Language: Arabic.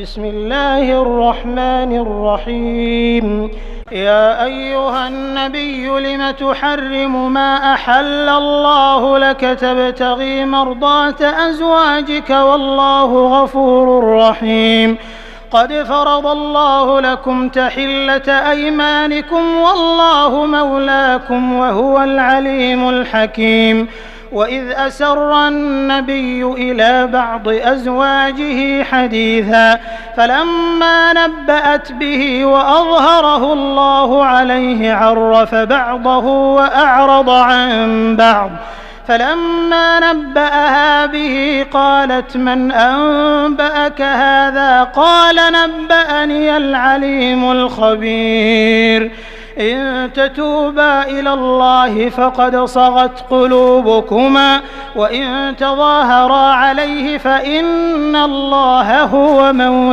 بسم الله الرحمن الرحيم. يا أيها النبي لم تحرم ما أحل الله لك تبتغي مرضات أزواجك والله غفور رحيم. قد فرض الله لكم تحلة أيمانكم والله مولاكم وهو العليم الحكيم. وإذ أسر النبي إلى بعض أزواجه حديثا فلما نبأت به وأظهره الله عليه عرف بعضه وأعرض عن بعض فلما نبأها به قالت من أنبأك هذا قال نبأني العليم الخبير. إن تتوبا إلى الله فقد صغت قلوبكما وإن تظاهرا عليه فإن الله هو مولاكم